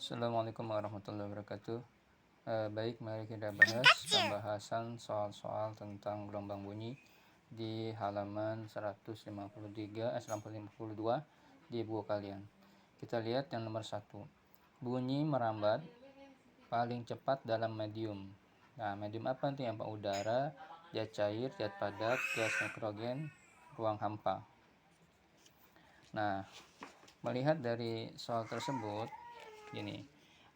Assalamualaikum warahmatullahi wabarakatuh. Baik, mari kita bahas pembahasan soal-soal tentang gelombang bunyi di halaman 152 di buku kalian. Kita lihat yang nomor 1. Bunyi merambat paling cepat dalam medium. Nah, medium apa nanti? Yang udara, zat cair, zat padat, gas nitrogen, ruang hampa. Nah, melihat dari soal tersebut, gini,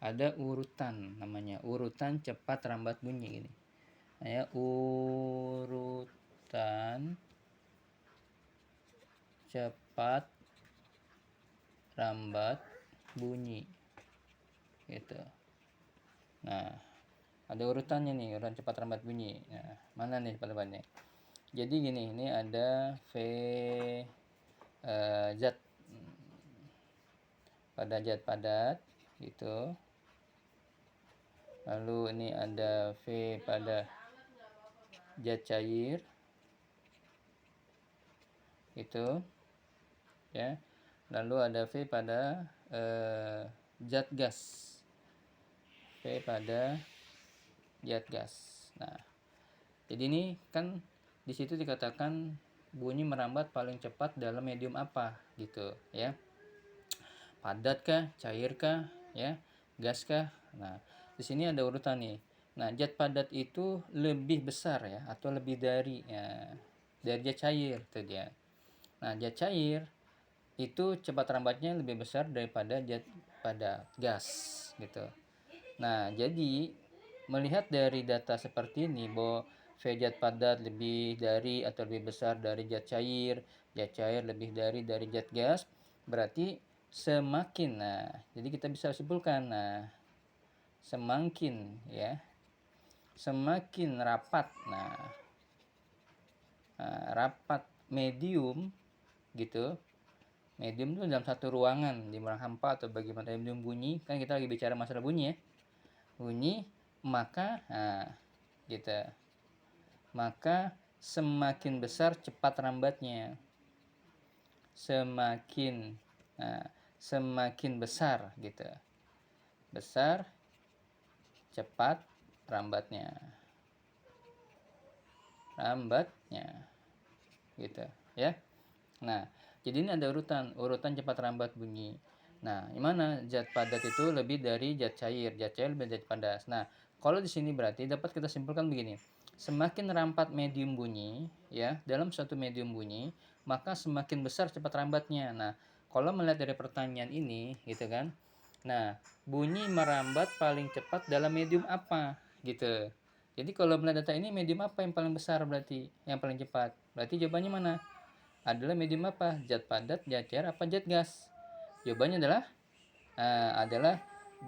ada urutan, namanya urutan cepat rambat bunyi gini. Ya, urutan cepat rambat bunyi gitu. Nah, ada urutannya nih, urutan cepat rambat bunyi. Nah, mana nih cepat rambatnya? Jadi gini, ini ada zat pada zat padat gitu. Lalu ini ada V pada zat cair itu ya. Lalu ada V pada zat gas. V pada zat gas. Nah, jadi ini kan di situ dikatakan bunyi merambat paling cepat dalam medium apa gitu ya. Padat kah, cair kah, ya, gas kah? Nah, di sini ada urutan nih. Nah, zat padat itu lebih besar ya, atau lebih dari zat cair itu dia. Nah, zat cair itu cepat rambatnya lebih besar daripada zat padat gas gitu. Nah, jadi melihat dari data seperti ini bahwa V zat padat lebih dari atau lebih besar dari zat cair lebih dari zat gas, berarti semakin, nah jadi kita bisa simpulkan, nah semakin rapat, rapat medium gitu. Medium itu dalam satu ruangan di ruang hampa atau bagaimana medium bunyi, kan kita lagi bicara masalah bunyi ya, bunyi, maka gitu, maka semakin besar cepat rambatnya, semakin besar gitu, besar cepat rambatnya gitu ya. Nah, jadi ini ada urutan cepat rambat bunyi. Nah, gimana zat padat itu lebih dari zat cair lebih dari zat padat. Nah, kalau di sini berarti dapat kita simpulkan begini. Semakin rampat medium bunyi ya, dalam suatu medium bunyi, maka semakin besar cepat rambatnya. Nah, kalau melihat dari pertanyaan ini gitu kan. Nah, bunyi merambat paling cepat dalam medium apa gitu. Jadi kalau melihat data ini, medium apa yang paling besar berarti, yang paling cepat? Berarti jawabannya mana? Adalah medium apa? Zat padat, zat cair, apa zat gas? Jawabannya adalah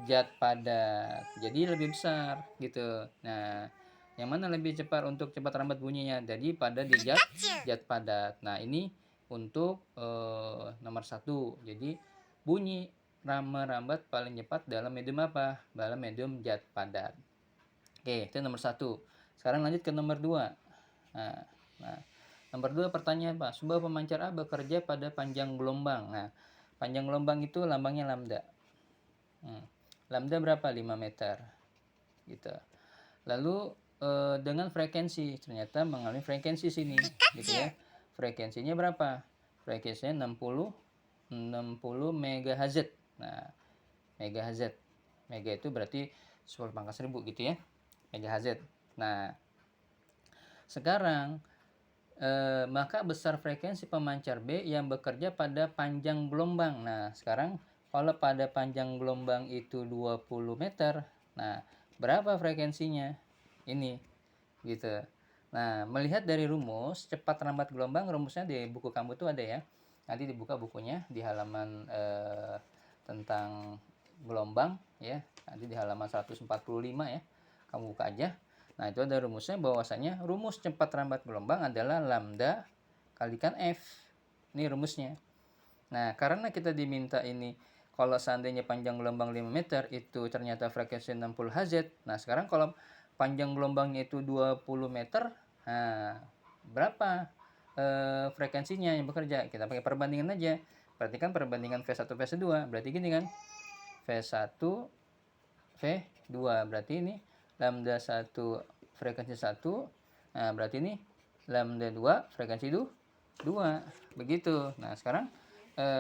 zat padat. Jadi lebih besar gitu. Nah, yang mana lebih cepat untuk cepat rambat bunyinya? Jadi pada di zat padat. Nah, ini untuk nomor 1. Jadi bunyi merambat paling cepat dalam medium apa? Dalam medium zat padat. Oke, itu nomor 1. Sekarang lanjut ke nomor 2. Nah, nomor 2 pertanyaan apa? Sebuah pemancar A bekerja pada panjang gelombang. Nah, panjang gelombang itu lambangnya lambda. Lambda berapa? 5 meter. Gitu. Lalu dengan frekuensi, ternyata mengalami frekuensi sini, gitu ya. Frekuensinya berapa? Frekuensinya 60 MHz. Nah, MHz. Mega itu berarti 10⁻1000 gitu ya. MHz. Nah, sekarang maka besar frekuensi pemancar B yang bekerja pada panjang gelombang. Nah, sekarang kalau pada panjang gelombang itu 20 meter, nah berapa frekuensinya? Ini gitu. Nah, melihat dari rumus cepat rambat gelombang, rumusnya di buku kamu tuh ada ya. Nanti dibuka bukunya di halaman tentang gelombang ya. Nanti di halaman 145 ya. Kamu buka aja. Nah, itu ada rumusnya, bahwasanya rumus cepat rambat gelombang adalah lambda kalikan F. Ini rumusnya. Nah, karena kita diminta ini kalau seandainya panjang gelombang 5 meter itu ternyata frekuensi 60 Hz. Nah, sekarang kalau panjang gelombangnya itu 20 meter, nah berapa frekuensinya yang bekerja? Kita pakai perbandingan aja. Perhatikan perbandingan V1 V2. Berarti gini kan. V1, V2. Berarti ini lambda 1 frekuensi 1. Nah, berarti ini lambda 2 frekuensi 2. Begitu. Nah, sekarang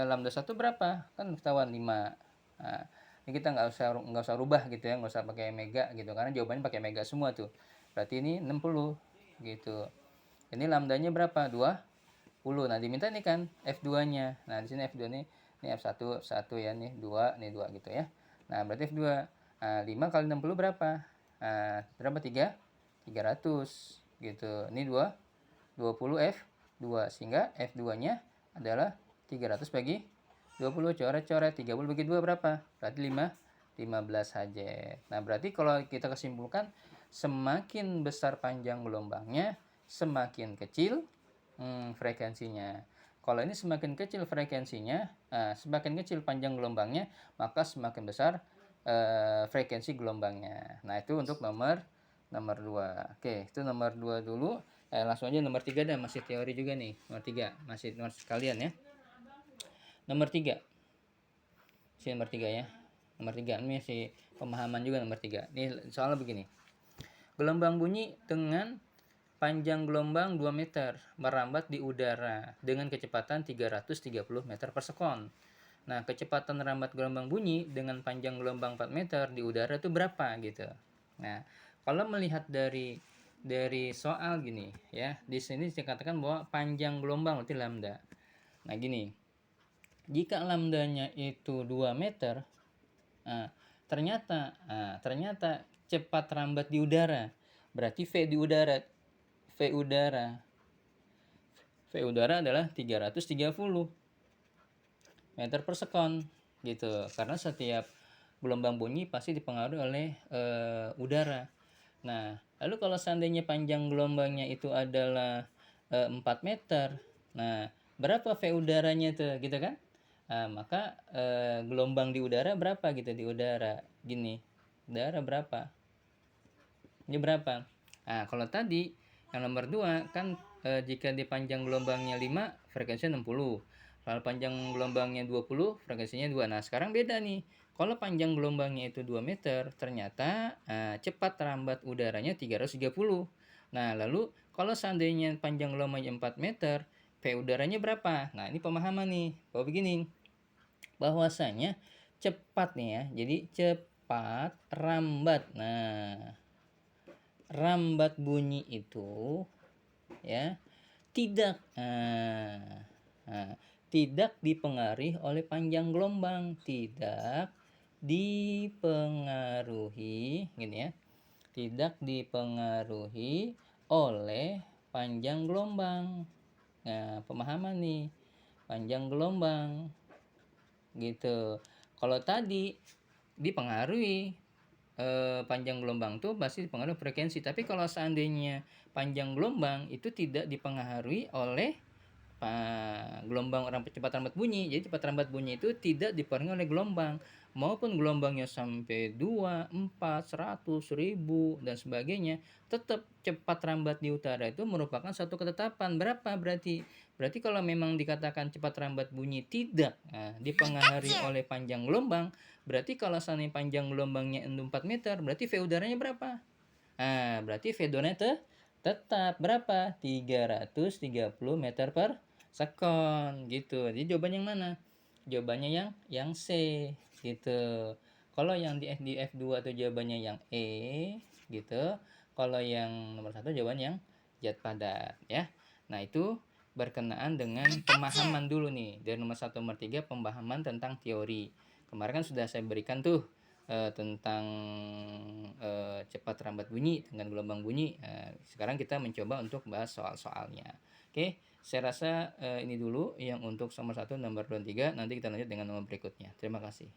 lambda 1 berapa? Kan ketahuan 5. Nah, ini kita nggak usah rubah gitu ya, nggak usah pakai mega gitu, karena jawabannya pakai mega semua tuh. Berarti ini 60 gitu. Ini lambdanya berapa? 20. Nah, diminta nih kan F2-nya. Nah, di sini F2 ini F1 ya, nih 2 gitu ya. Nah, berarti F2. Nah, 5 kali 60 berapa? Nah, berapa? 300 gitu. Ini 20 F2, sehingga F2-nya adalah 300 bagi 20. Coret-coret, 30 bagi 2 berapa? Berarti 15 saja. Nah, berarti kalau kita kesimpulan, semakin besar panjang gelombangnya, semakin kecil frekuensinya. Kalau ini semakin kecil frekuensinya, semakin kecil panjang gelombangnya, maka semakin besar frekuensi gelombangnya. Nah, itu untuk nomor 2. Oke, itu nomor 2 dulu. Langsung aja nomor 3 dah, masih teori juga nih. Nomor 3, masih nomor sekalian ya. Nomor 3. Nomor 3 ya. Nomor 3 ini masih pemahaman juga nomor 3. Ini soalnya begini. Gelombang bunyi dengan panjang gelombang 2 meter merambat di udara dengan kecepatan 330 meter per sekon. Nah, kecepatan rambat gelombang bunyi dengan panjang gelombang 4 meter di udara itu berapa gitu. Nah, kalau melihat dari soal gini ya, di sini dikatakan bahwa panjang gelombang berarti lambda. Nah, gini. Jika lambdanya itu 2 meter, ternyata cepat rambat di udara. Berarti V udara adalah 330 meter per sekon gitu. Karena setiap gelombang bunyi pasti dipengaruhi oleh udara. Nah, lalu kalau seandainya panjang gelombangnya itu adalah 4 meter, nah berapa V udaranya tuh gitu kan? Maka gelombang di udara berapa gitu, di udara gini, udara berapa, ini berapa? Nah, kalau tadi yang nomor 2 kan jika di panjang gelombangnya 5, frekuensinya 60. Kalau panjang gelombangnya 20, frekuensinya 2. Nah, sekarang beda nih. Kalau panjang gelombangnya itu 2 meter, ternyata cepat rambat udaranya 330. Nah, lalu kalau seandainya panjang gelombangnya 4 meter, V udaranya berapa? Nah, ini pemahaman nih. Bahwa begini, bahwasanya cepat nih ya. Jadi cepat rambat. Nah, rambat bunyi itu ya tidak tidak dipengaruhi oleh panjang gelombang, tidak dipengaruhi gini ya, tidak dipengaruhi oleh panjang gelombang. Nah, pemahaman nih, panjang gelombang gitu. Kalau tadi dipengaruhi panjang gelombang tuh pasti dipengaruhi frekuensi. Tapi kalau seandainya panjang gelombang itu tidak dipengaruhi oleh gelombang cepat rambat bunyi. Jadi cepat rambat bunyi itu tidak dipengaruhi oleh gelombang, maupun gelombangnya sampai 2, 4, 100, 1000 dan sebagainya, tetap cepat rambat di utara itu merupakan satu ketetapan. Berapa berarti? Berarti kalau memang dikatakan cepat rambat bunyi tidak dipengaruhi oleh panjang gelombang, berarti kalau seandainya panjang gelombangnya 4 meter, berarti V udaranya berapa? Berarti V udaranya tetap berapa? 330 meter per sekon gitu. Jadi jawabannya yang mana? Jawabannya yang C gitu. Kalau yang di F2 itu jawabannya yang E gitu. Kalau yang nomor 1 jawabannya yang zat padat ya. Nah, itu berkenaan dengan pemahaman dulu nih. Dari nomor 1 nomor 3 pemahaman tentang teori. Kemarin kan sudah saya berikan tuh tentang cepat rambat bunyi dengan gelombang bunyi. Sekarang kita mencoba untuk bahas soal-soalnya. Oke, saya rasa ini dulu yang untuk nomor 1, nomor 2, 3. Nanti kita lanjut dengan nomor berikutnya. Terima kasih.